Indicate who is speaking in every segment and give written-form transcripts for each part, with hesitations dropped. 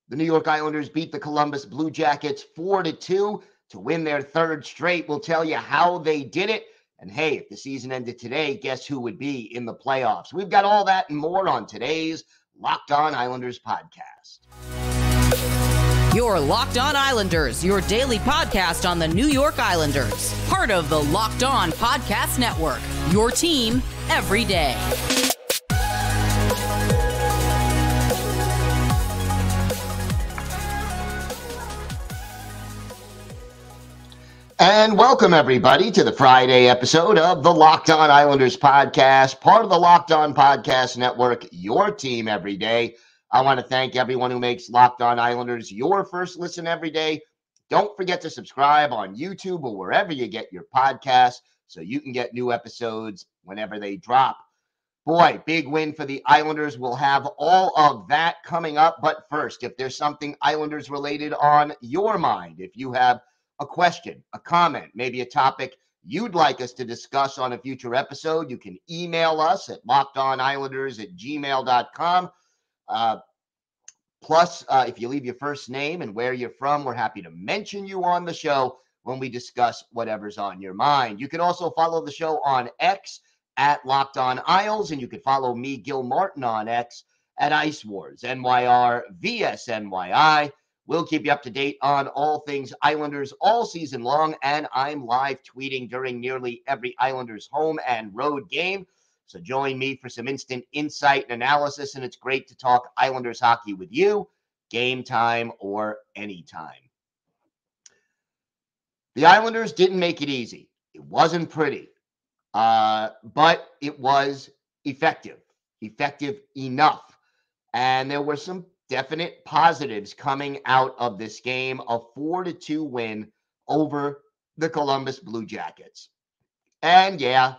Speaker 1: The New York Islanders beat the Columbus Blue Jackets 4-2 to win their third straight. We'll tell you how they did it. And hey, if the season ended today, guess who would be in the playoffs? We've got all that and more on today's Locked On Islanders podcast.
Speaker 2: Your Locked On Islanders, your daily podcast on the New York Islanders. Part of the Locked On Podcast Network, your team every day.
Speaker 1: And welcome, everybody, to the Friday episode of the Locked On Islanders podcast, part of the Locked On Podcast Network, your team every day. I want to thank everyone who makes Locked On Islanders your first listen every day. Don't forget to subscribe on YouTube or wherever you get your podcasts so you can get new episodes whenever they drop. Boy, big win for the Islanders. We'll have all of that coming up. But first, if there's something Islanders related on your mind, if you have a question, a comment, maybe a topic you'd like us to discuss on a future episode, you can email us at lockedonislanders@gmail.com. Plus, if you leave your first name and where you're from, we're happy to mention you on the show when we discuss whatever's on your mind. You can also follow the show on X at Locked On Isles, and you can follow me, Gil Martin, on X at Ice Wars, NYR vs NYI. We'll keep you up to date on all things Islanders all season long, and I'm live tweeting during nearly every Islanders home and road game. So join me for some instant insight and analysis, and it's great to talk Islanders hockey with you, game time or anytime. The Islanders didn't make it easy. It wasn't pretty, but it was effective enough. And there were some definite positives coming out of this game, a 4-2 win over the Columbus Blue Jackets. And yeah,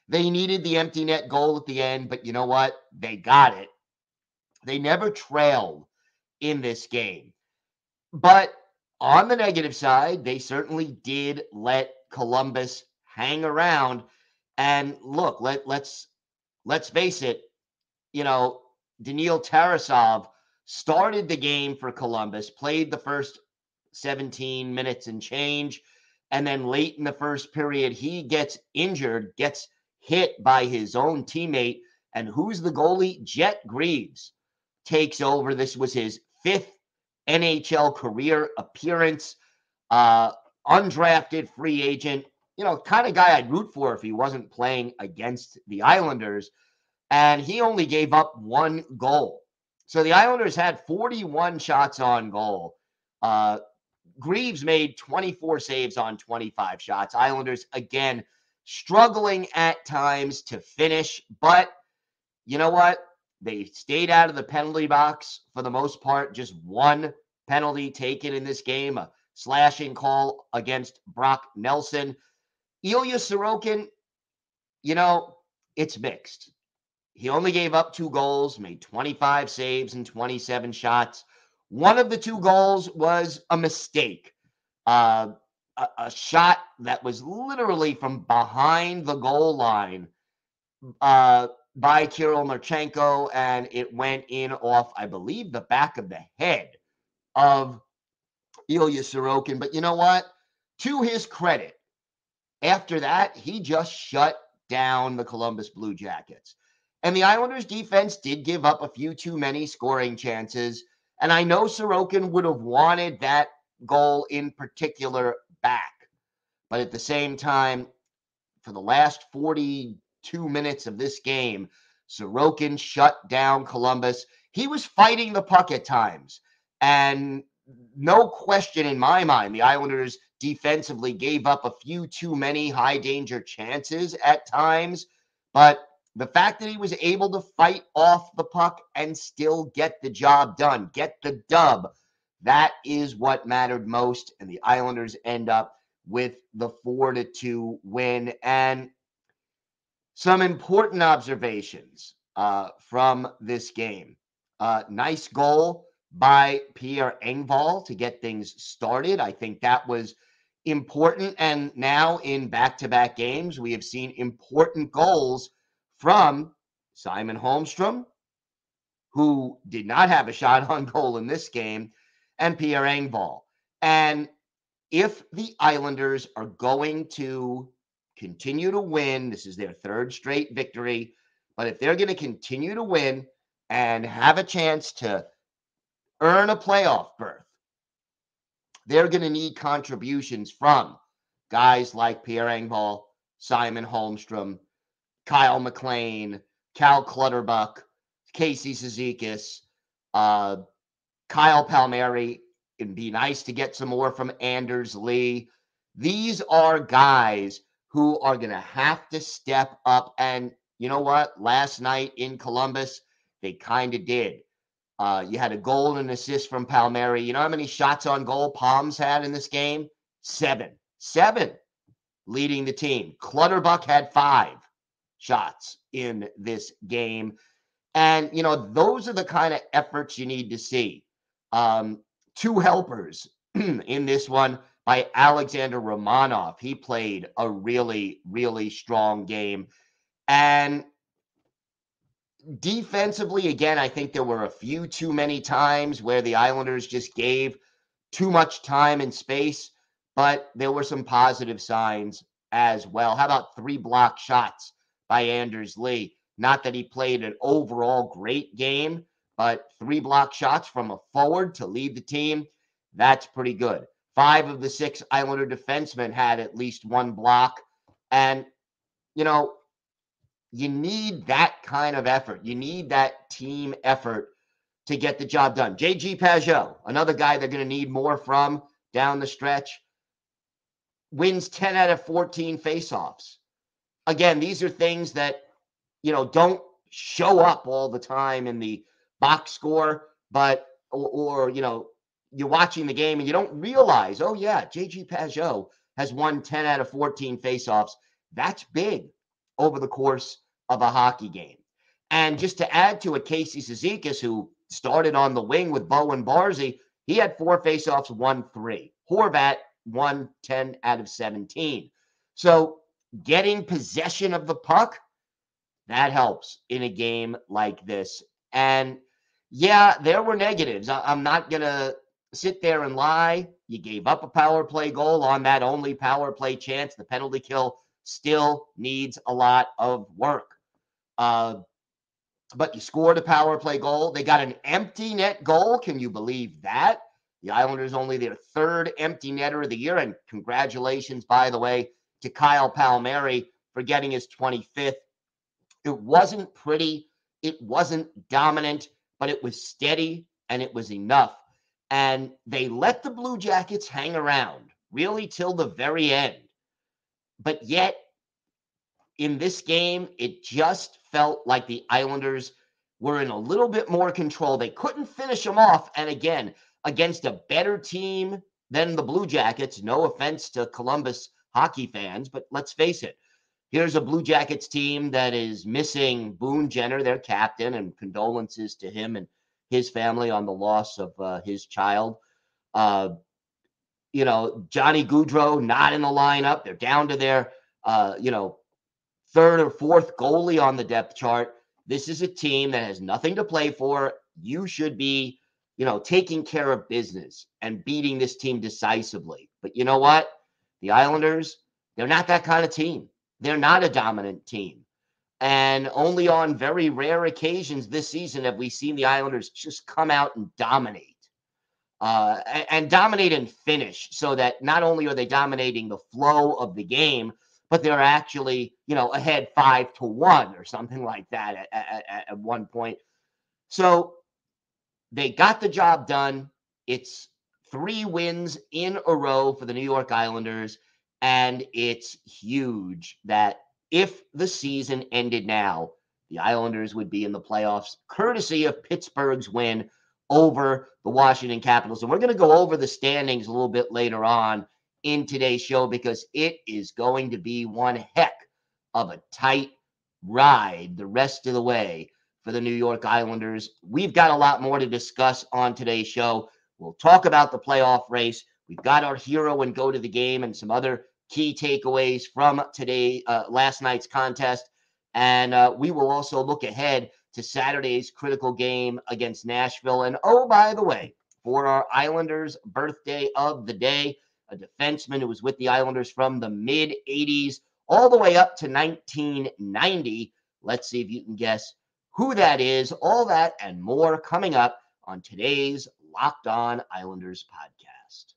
Speaker 1: they needed the empty net goal at the end, but you know what? They got it. They never trailed in this game. But on the negative side, they certainly did let Columbus hang around. And look, let's face it, Daniil Tarasov started the game for Columbus, played the first 17 minutes and change, and then late in the first period, he gets injured, gets hit by his own teammate, and who's the goalie? Jet Greaves takes over. This was his 5th NHL career appearance, undrafted free agent, kind of guy I'd root for if he wasn't playing against the Islanders. And he only gave up 1 goal. So the Islanders had 41 shots on goal. Greaves made 24 saves on 25 shots. Islanders, again, struggling at times to finish. But you know what? They stayed out of the penalty box for the most part. Just 1 penalty taken in this game, a slashing call against Brock Nelson. Ilya Sorokin, it's mixed. He only gave up 2 goals, made 25 saves and 27 shots. One of the 2 goals was a mistake, a shot that was literally from behind the goal line by Kirill Marchenko, and it went in off, I believe, the back of the head of Ilya Sorokin. But you know what? To his credit, after that, he just shut down the Columbus Blue Jackets. And the Islanders' defense did give up a few too many scoring chances. And I know Sorokin would have wanted that goal in particular back. But at the same time, for the last 42 minutes of this game, Sorokin shut down Columbus. He was fighting the puck at times. And no question in my mind, the Islanders defensively gave up a few too many high-danger chances at times. But the fact that he was able to fight off the puck and still get the job done, get the dub, that is what mattered most. And the Islanders end up with the 4-2 win. And some important observations from this game. Nice goal by Pierre Engvall to get things started. I think that was important. And now in back-to-back games, we have seen important goals from Simon Holmstrom, who did not have a shot on goal in this game, and Pierre Engvall. And if the Islanders are going to continue to win, this is their third straight victory, but if they're going to continue to win and have a chance to earn a playoff berth, they're going to need contributions from guys like Pierre Engvall, Simon Holmstrom, Kyle McLean, Cal Clutterbuck, Casey Cizikas, Kyle Palmieri. It'd be nice to get some more from Anders Lee. These are guys who are going to have to step up. And you know what? Last night in Columbus, they kind of did. You had a goal and an assist from Palmieri. You know how many shots on goal Palms had in this game? 7. 7 leading the team. Clutterbuck had 5 shots in this game. And, you know, those are the kind of efforts you need to see. 2 helpers in this one by Alexander Romanov. He played a really, really strong game. And defensively, again, I think there were a few too many times where the Islanders just gave too much time and space, but there were some positive signs as well. How about 3 block shots by Anders Lee? Not that he played an overall great game, but 3 block shots from a forward to lead the team, that's pretty good. 5 of the 6 Islander defensemen had at least 1 block. And, you know, you need that kind of effort. You need that team effort to get the job done. J.G. Pageau, another guy they're going to need more from down the stretch, wins 10 out of 14 faceoffs. Again, these are things that, you know, don't show up all the time in the box score, but, or you know, you're watching the game and you don't realize, oh yeah, J.G. Pageau has won 10 out of 14 faceoffs. That's big over the course of a hockey game. And just to add to it, Casey Cizikas, who started on the wing with Bowen Barzy, he had 4 faceoffs, won 3. Horvat won 10 out of 17. So getting possession of the puck, that helps in a game like this. And yeah, there were negatives. I'm not going to sit there and lie. You gave up a power play goal on that only power play chance. The penalty kill still needs a lot of work. But you scored a power play goal. They got an empty net goal. Can you believe that? The Islanders only their 3rd empty netter of the year. And congratulations, by the way, to Kyle Palmieri for getting his 25th. It wasn't pretty. It wasn't dominant, but it was steady and it was enough. And they let the Blue Jackets hang around really till the very end. But yet, in this game, it just felt like the Islanders were in a little bit more control. They couldn't finish them off. And again, against a better team than the Blue Jackets, no offense to Columbus hockey fans, but let's face it, here's a Blue Jackets team that is missing Boone Jenner, their captain, and condolences to him and his family on the loss of his child. You know, Johnny Gaudreau not in the lineup. They're down to their, you know, 3rd or 4th goalie on the depth chart. This is a team that has nothing to play for. You should be, you know, taking care of business and beating this team decisively. But you know what? The Islanders, they're not that kind of team. They're not a dominant team. And only on very rare occasions this season have we seen the Islanders just come out and dominate. And dominate and finish, so that not only are they dominating the flow of the game, but they're actually, you know, ahead 5-1 or something like that at one point. So they got the job done. It's 3 wins in a row for the New York Islanders, and it's huge that if the season ended now, the Islanders would be in the playoffs, courtesy of Pittsburgh's win over the Washington Capitals. And we're going to go over the standings a little bit later on in today's show, because it is going to be one heck of a tight ride the rest of the way for the New York Islanders. We've got a lot more to discuss on today's show. We'll talk about the playoff race. We've got our hero and go to the game and some other key takeaways from last night's contest. And we will also look ahead to Saturday's critical game against Nashville. And oh, by the way, for our Islanders' birthday of the day, a defenseman who was with the Islanders from the mid-'80s all the way up to 1990. Let's see if you can guess who that is. All that and more coming up on today's Locked On Islanders podcast.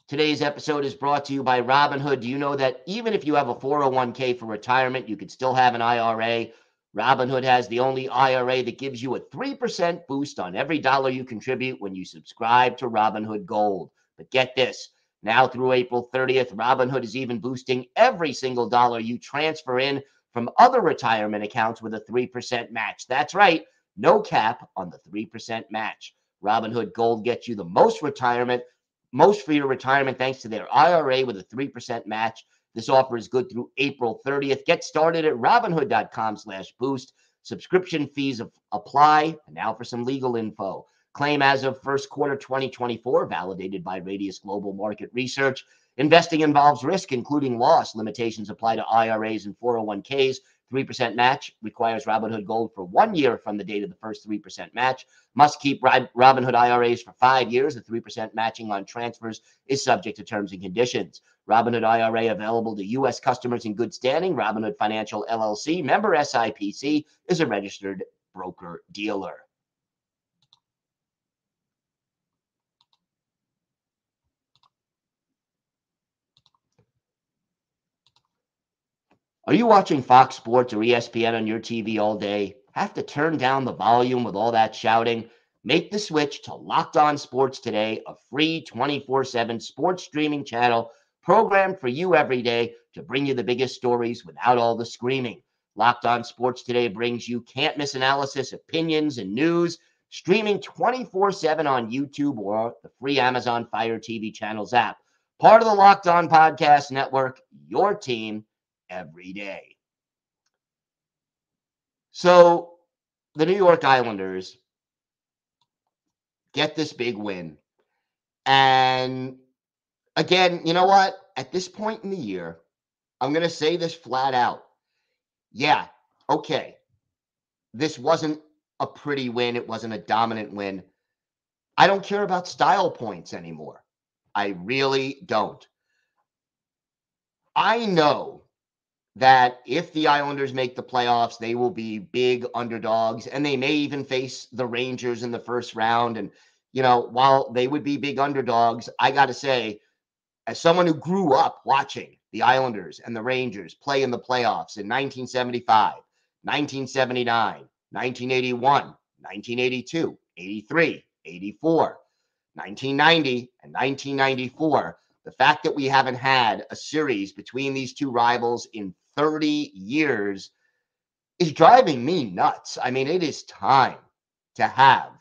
Speaker 1: Today's episode is brought to you by Robinhood. Do you know that even if you have a 401k for retirement, you could still have an IRA? Robinhood has the only IRA that gives you a 3% boost on every dollar you contribute when you subscribe to Robinhood Gold. But get this, now through April 30th, Robinhood is even boosting every single dollar you transfer in from other retirement accounts with a 3% match. That's right, no cap on the 3% match. Robinhood Gold gets you the most for your retirement thanks to their IRA with a 3% match. This offer is good through April 30th. Get started at Robinhood.com/boost. Subscription fees apply. And now for some legal info. Claim as of first quarter 2024, validated by Radius Global Market Research. Investing involves risk, including loss. Limitations apply to IRAs and 401ks. 3% match requires Robinhood Gold for 1 year from the date of the first 3% match. Must keep Robinhood IRAs for 5 years. The 3% matching on transfers is subject to terms and conditions. Robinhood IRA available to U.S. customers in good standing. Robinhood Financial LLC, member SIPC, is a registered broker-dealer. Are you watching Fox Sports or ESPN on your TV all day? Have to turn down the volume with all that shouting? Make the switch to Locked On Sports Today, a free 24/7 sports streaming channel programmed for you every day to bring you the biggest stories without all the screaming. Locked On Sports Today brings you can't-miss analysis, opinions, and news, streaming 24/7 on YouTube or the free Amazon Fire TV channels app. Part of the Locked On Podcast Network, your team every day. So the New York Islanders get this big win. And again, you know what? At this point in the year, I'm going to say this flat out. Yeah, okay. This wasn't a pretty win. It wasn't a dominant win. I don't care about style points anymore. I really don't. I know that if the Islanders make the playoffs, they will be big underdogs, and they may even face the Rangers in the first round. And, you know, while they would be big underdogs, I got to say, as someone who grew up watching the Islanders and the Rangers play in the playoffs in 1975, 1979, 1981, 1982, 83, 84, 1990, and 1994, the fact that we haven't had a series between these two rivals in 30 years is driving me nuts. I mean, it is time to have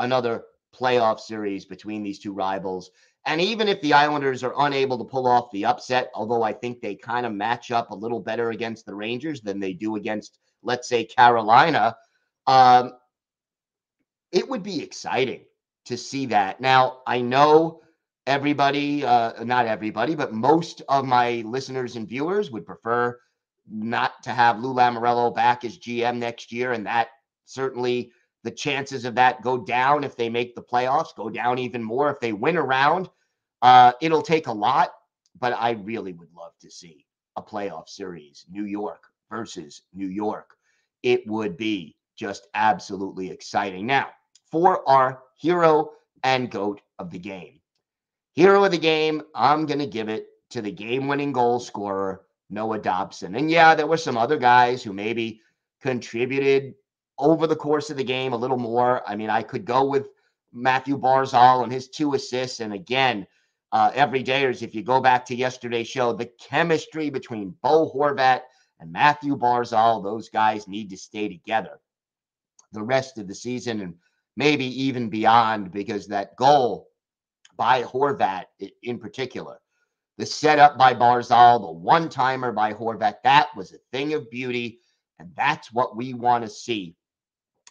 Speaker 1: another playoff series between these two rivals. And even if the Islanders are unable to pull off the upset, although I think they kind of match up a little better against the Rangers than they do against, let's say, Carolina, it would be exciting to see that. Now, I know everybody, not everybody, but most of my listeners and viewers would prefer not to have Lou Lamoriello back as GM next year, and that certainly the chances of that go down if they make the playoffs, go down even more if they win a round. It'll take a lot, but I really would love to see a playoff series, New York versus New York. It would be just absolutely exciting. Now, for our hero and GOAT of the game. Hero of the game, I'm going to give it to the game-winning goal scorer, Noah Dobson. And yeah, there were some other guys who maybe contributed over the course of the game a little more. I mean, I could go with Matthew Barzal and his 2 assists. And again, everydayers, if you go back to yesterday's show, the chemistry between Bo Horvat and Matthew Barzal, those guys need to stay together the rest of the season and maybe even beyond, because that goal by Horvat in particular, the setup by Barzal, the one-timer by Horvat, that was a thing of beauty. And that's what we want to see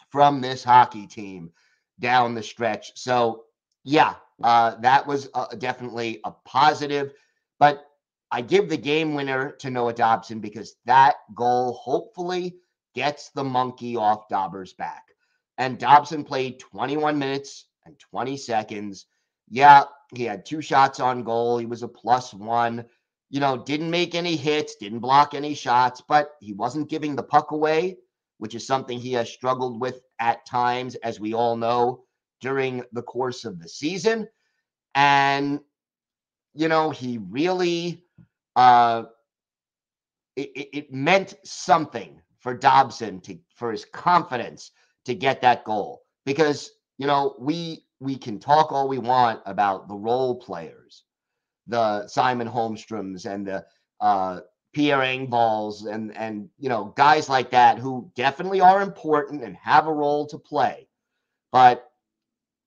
Speaker 1: from this hockey team down the stretch. So, yeah, that was definitely a positive. But I give the game winner to Noah Dobson because that goal hopefully gets the monkey off Dauber's back. And Dobson played 21 minutes and 20 seconds. Yeah, he had 2 shots on goal. He was a +1. Didn't make any hits, didn't block any shots, but he wasn't giving the puck away, which is something he has struggled with at times, as we all know, during the course of the season. And, he really, it meant something for Dobson for his confidence to get that goal. Because, we can talk all we want about the role players, the Simon Holmstroms and the Pierre Engvalls and guys like that who definitely are important and have a role to play. But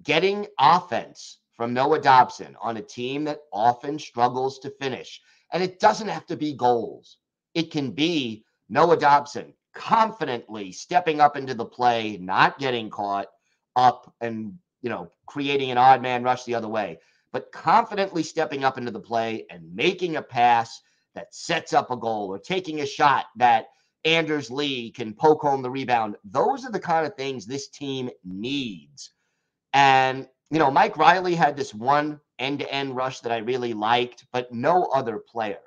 Speaker 1: getting offense from Noah Dobson on a team that often struggles to finish, and it doesn't have to be goals. It can be Noah Dobson confidently stepping up into the play, not getting caught up and, creating an odd man rush the other way, but confidently stepping up into the play and making a pass that sets up a goal, or taking a shot that Anders Lee can poke home the rebound. Those are the kind of things this team needs. And, Mike Riley had this one end-to-end rush that I really liked, but no other player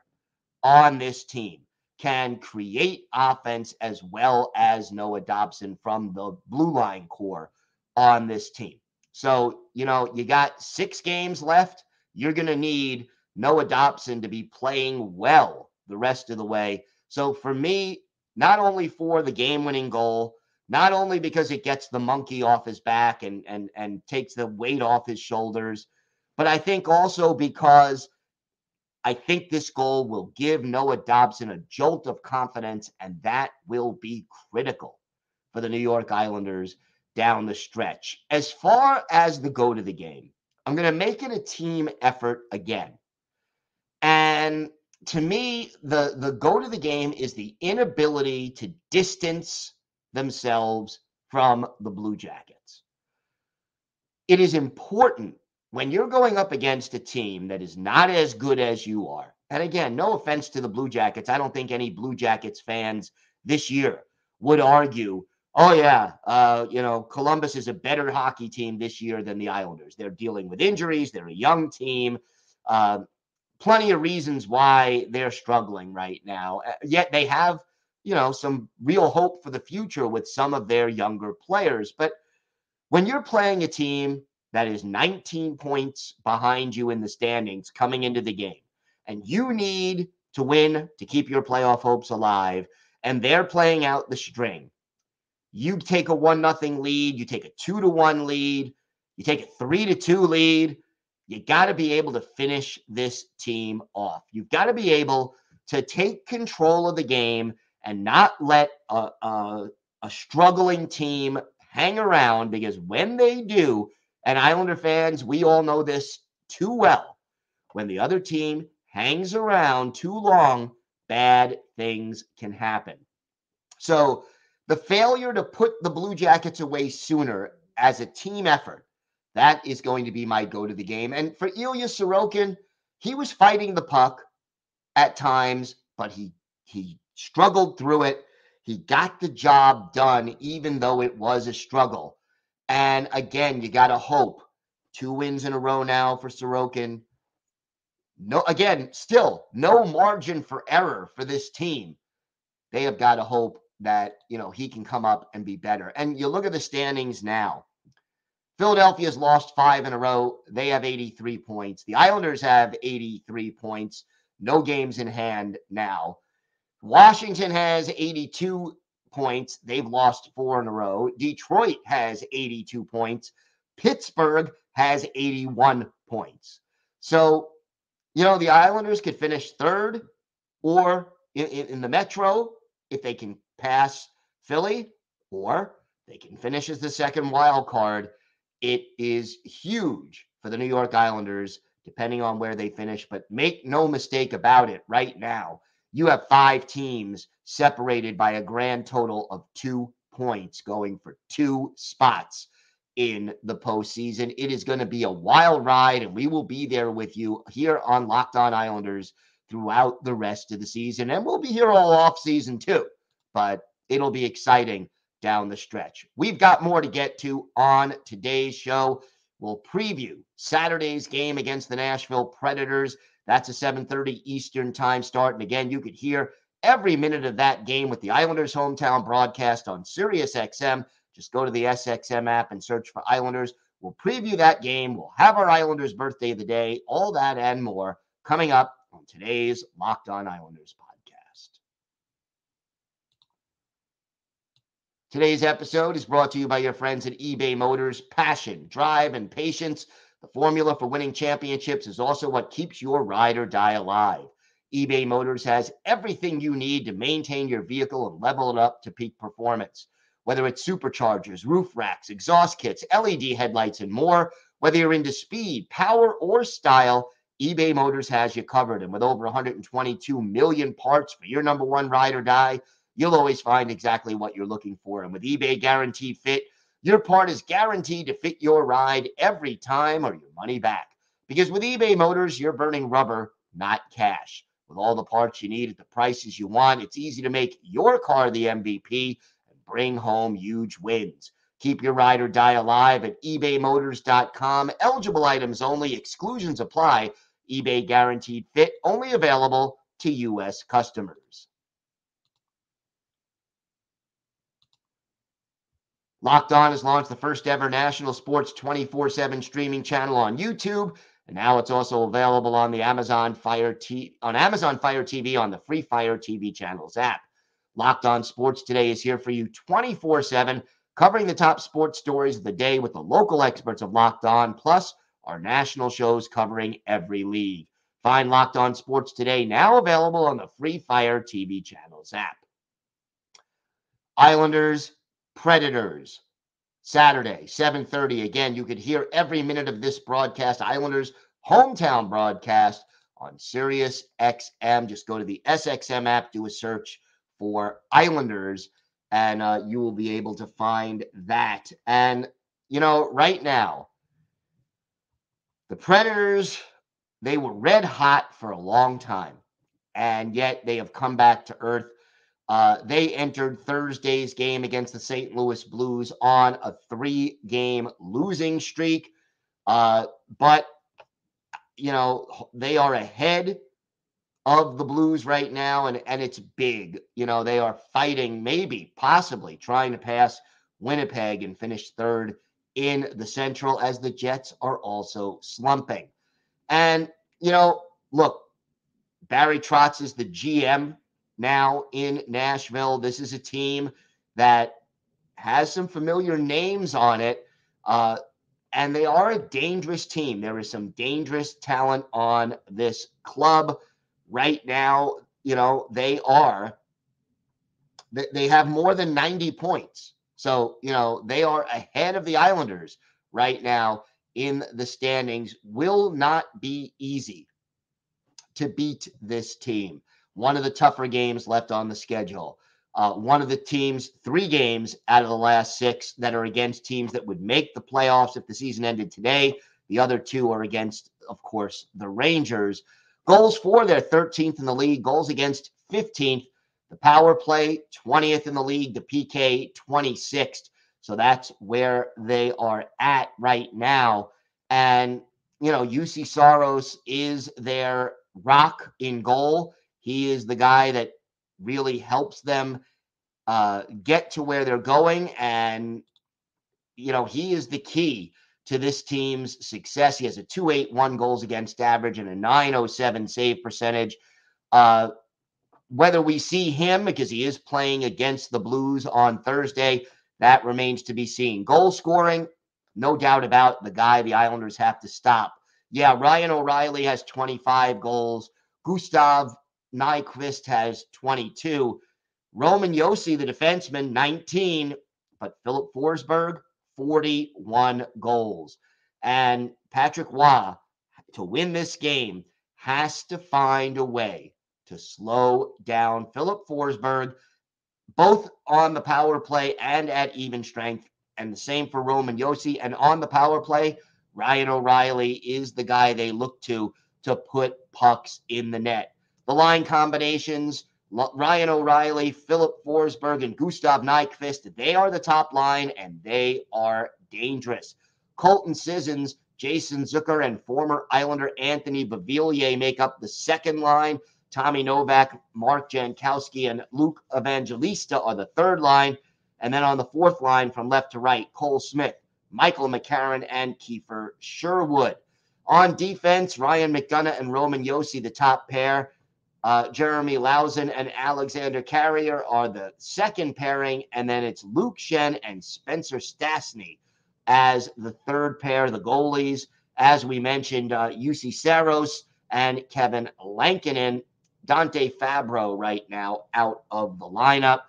Speaker 1: on this team can create offense as well as Noah Dobson from the blue line core on this team. So, you got 6 games left. You're going to need Noah Dobson to be playing well the rest of the way. So for me, not only for the game-winning goal, not only because it gets the monkey off his back and takes the weight off his shoulders, but I think also because I think this goal will give Noah Dobson a jolt of confidence, and that will be critical for the New York Islanders down the stretch. As far as the go to the game, I'm going to make it a team effort again. And to me, the go to the game is the inability to distance themselves from the Blue Jackets. It is important when you're going up against a team that is not as good as you are. And again, no offense to the Blue Jackets. I don't think any Blue Jackets fans this year would argue, oh, yeah, Columbus is a better hockey team this year than the Islanders. They're dealing with injuries. They're a young team. Plenty of reasons why they're struggling right now. Yet they have, some real hope for the future with some of their younger players. But when you're playing a team that is 19 points behind you in the standings coming into the game, and you need to win to keep your playoff hopes alive, and they're playing out the string, you take a 1-0 lead, you take a 2-1 lead, you take a 3-2 lead, you got to be able to finish this team off. You've got to be able to take control of the game and not let a struggling team hang around, because when they do, and Islander fans, we all know this too well, when the other team hangs around too long, bad things can happen. So the failure to put the Blue Jackets away sooner as a team effort, that is going to be my go to the game. And for Ilya Sorokin, he was fighting the puck at times, but he struggled through it. He got the job done, even though it was a struggle. And again, you got to hope. 2 wins in a row now for Sorokin. Still no margin for error for this team. They have got to hope that, he can come up and be better. And you look at the standings now. Philadelphia's lost 5 in a row. They have 83 points. The Islanders have 83 points. No games in hand now. Washington has 82 points. They've lost 4 in a row. Detroit has 82 points. Pittsburgh has 81 points. So, the Islanders could finish 3rd or in the Metro if they can pass Philly, or they can finish as the 2nd wild card. It is huge for the New York Islanders, depending on where they finish. But make no mistake about it, right now, you have 5 teams separated by a grand total of 2 points going for 2 spots in the postseason. It is going to be a wild ride, and we will be there with you here on Locked On Islanders throughout the rest of the season. And we'll be here all off season too, but it'll be exciting down the stretch. We've got more to get to on today's show. We'll preview Saturday's game against the Nashville Predators. That's a 7:30 Eastern time start. And again, you could hear every minute of that game with the Islanders hometown broadcast on SiriusXM. Just go to the SXM app and search for Islanders. We'll preview that game. We'll have our Islanders birthday of the day, all that and more coming up on today's Locked On Islanders podcast. Today's episode is brought to you by your friends at eBay Motors. Passion, drive, and patience. The formula for winning championships is also what keeps your ride or die alive. eBay Motors has everything you need to maintain your vehicle and level it up to peak performance. Whether it's superchargers, roof racks, exhaust kits, LED headlights, and more, whether you're into speed, power, or style, eBay Motors has you covered. And with over 122 million parts for your number one ride or die, you'll always find exactly what you're looking for. And with eBay Guaranteed Fit, your part is guaranteed to fit your ride every time or your money back. Because with eBay Motors, you're burning rubber, not cash. With all the parts you need at the prices you want, it's easy to make your car the MVP and bring home huge wins. Keep your ride or die alive at ebaymotors.com. Eligible items only. Exclusions apply. eBay Guaranteed Fit only available to U.S. customers. Locked On has launched the first ever national sports 24/7 streaming channel on YouTube, and now it's also available on the Amazon Fire TV on the free Fire TV channels app. Locked On Sports Today is here for you 24/7, covering the top sports stories of the day with the local experts of Locked On, plus our national shows covering every league. Find Locked On Sports Today now available on the free Fire TV channels app. Islanders Predators, Saturday, 7:30. Again, you could hear every minute of this broadcast, Islanders hometown broadcast on SiriusXM. Just go to the SXM app, do a search for Islanders, and you will be able to find that. And, right now, the Predators, they were red hot for a long time, and yet they have come back to earth. They entered Thursday's game against the St. Louis Blues on a 3-game losing streak. But, they are ahead of the Blues right now, and it's big. They are fighting, maybe, possibly, trying to pass Winnipeg and finish third in the Central, as the Jets are also slumping. And, look, Barry Trotz is the GM now in Nashville. This is a team that has some familiar names on it, and they are a dangerous team. There is some dangerous talent on this club right now. They have more than 90 points. So, they are ahead of the Islanders right now in the standings. Will not be easy to beat this team. One of the tougher games left on the schedule. One of the teams, 3 games out of the last 6 that are against teams that would make the playoffs if the season ended today. The other 2 are against, of course, the Rangers. Goals for, they're 13th in the league. Goals against, 15th. The power play, 20th in the league. The PK, 26th. So that's where they are at right now. And, UC Saros is their rock in goal. He is the guy that really helps them get to where they're going. And, he is the key to this team's success. He has a 2.81 goals against average and a 907 save percentage. Whether we see him, because he is playing against the Blues on Thursday, that remains to be seen. Goal scoring, no doubt about the guy the Islanders have to stop. Yeah, Ryan O'Reilly has 25 goals. Gustav Nyquist has 22. Roman Josi, the defenseman, 19. But Philip Forsberg, 41 goals. And Patrick Roy, to win this game, has to find a way to slow down Philip Forsberg, both on the power play and at even strength. And the same for Roman Josi. And on the power play, Ryan O'Reilly is the guy they look to put pucks in the net. The line combinations, Ryan O'Reilly, Philip Forsberg, and Gustav Nyquist, they are the top line, and they are dangerous. Colton Sissons, Jason Zucker, and former Islander Anthony Beauvillier make up the second line. Tommy Novak, Mark Jankowski, and Luke Evangelista are the third line. And then on the fourth line, from left to right, Cole Smith, Michael McCarron, and Kiefer Sherwood. On defense, Ryan McDonough and Roman Josi, the top pair. Jeremy Lausen and Alexander Carrier are the second pairing. And then it's Luke Shen and Spencer Stastny as the third pair, the goalies. As we mentioned, UC Saros and Kevin Lankinen. Dante Fabro right now out of the lineup.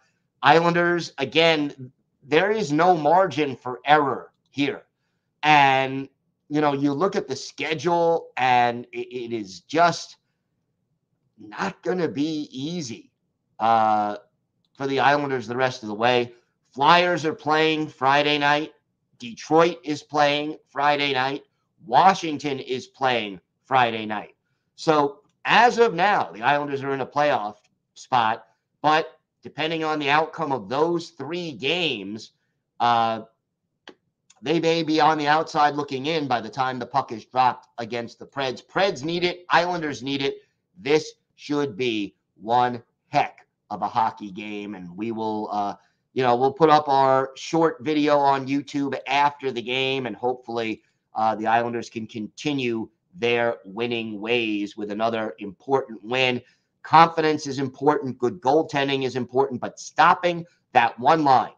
Speaker 1: Islanders, again, there is no margin for error here. And, you know, you look at the schedule, and it is just not going to be easy for the Islanders the rest of the way. Flyers are playing Friday night. Detroit is playing Friday night. Washington is playing Friday night. So as of now, the Islanders are in a playoff spot, but depending on the outcome of those three games, they may be on the outside looking in by the time the puck is dropped against the Preds. Preds need it. Islanders need it. This should be one heck of a hockey game, and we will, we'll put up our short video on YouTube after the game, and hopefully the Islanders can continue their winning ways with another important win. Confidence is important. Good goaltending is important, but stopping that one line.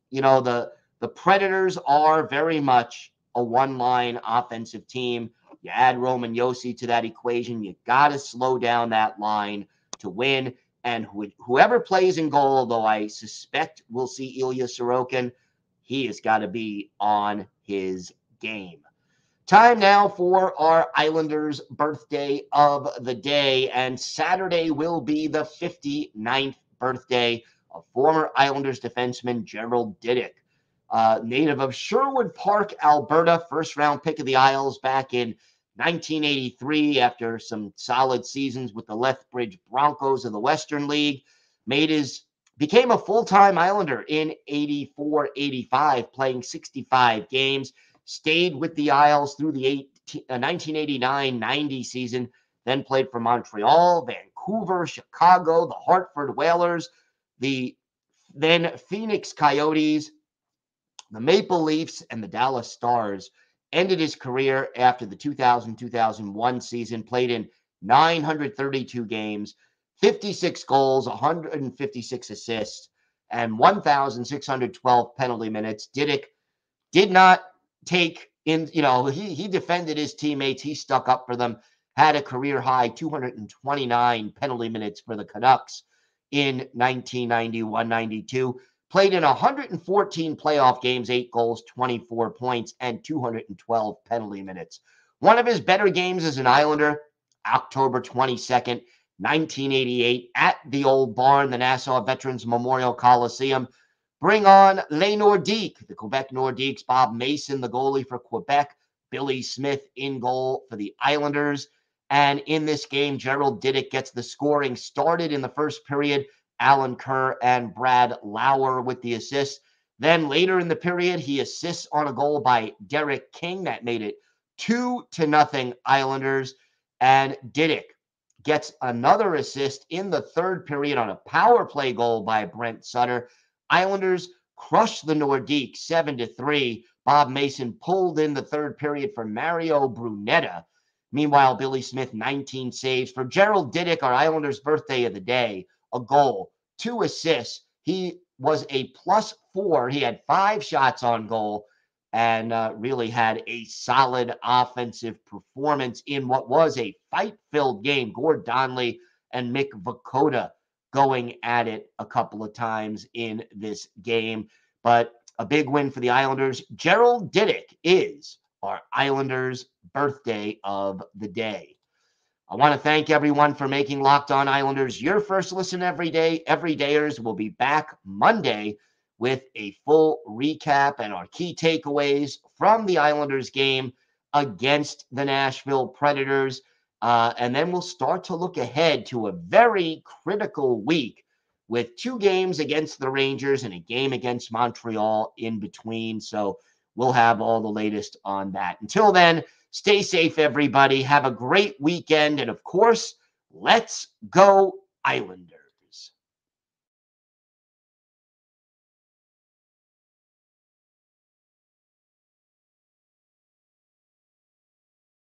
Speaker 1: You know, the Predators are very much a one-line offensive team. You add Roman Josi to that equation, you got to slow down that line to win. And whoever plays in goal, although I suspect we'll see Ilya Sorokin, he has got to be on his game. Time now for our Islanders' birthday of the day, and Saturday will be the 59th birthday of former Islanders defenseman Gerald Diduck. Native of Sherwood Park, Alberta, first-round pick of the Isles back in 1983 after some solid seasons with the Lethbridge Broncos of the Western League. Became a full-time Islander in 84-85, playing 65 games. Stayed with the Isles through the 1989-90 season, then played for Montreal, Vancouver, Chicago, the Hartford Whalers, the then Phoenix Coyotes, the Maple Leafs, and the Dallas Stars. Ended his career after the 2000-2001 season, played in 932 games, 56 goals, 156 assists, and 1,612 penalty minutes. Diduck did not take in, he defended his teammates. He stuck up for them, had a career high 229 penalty minutes for the Canucks in 1991-92. Played in 114 playoff games, 8 goals, 24 points, and 212 penalty minutes. One of his better games as an Islander, October 22nd, 1988, at the Old Barn, the Nassau Veterans Memorial Coliseum. Bring on Les Nordiques, the Quebec Nordiques. Bob Mason, the goalie for Quebec. Billy Smith in goal for the Islanders. And in this game, Gerald Diduck gets the scoring started in the first period. Alan Kerr and Brad Lauer with the assists. Then later in the period, he assists on a goal by Derek King that made it 2-0 Islanders. And Diduck gets another assist in the third period on a power play goal by Brent Sutter. Islanders crushed the Nordiques 7-3. Bob Mason pulled in the third period for Mario Brunetta. Meanwhile, Billy Smith, 19 saves. For Gerald Diduck, our Islanders' birthday of the day, a goal, 2 assists. He was a +4. He had 5 shots on goal and really had a solid offensive performance in what was a fight-filled game. Gord Donnelly and Mick Vukota going at it a couple of times in this game. But a big win for the Islanders. Gerald Diduck is our Islanders' birthday of the day. I want to thank everyone for making Locked On Islanders your first listen every day. Everydayers will be back Monday with a full recap and our key takeaways from the Islanders game against the Nashville Predators. And then we'll start to look ahead to a very critical week with 2 games against the Rangers and a game against Montreal in between. So we'll have all the latest on that. Until then, stay safe, everybody. Have a great weekend. And of course, let's go Islanders.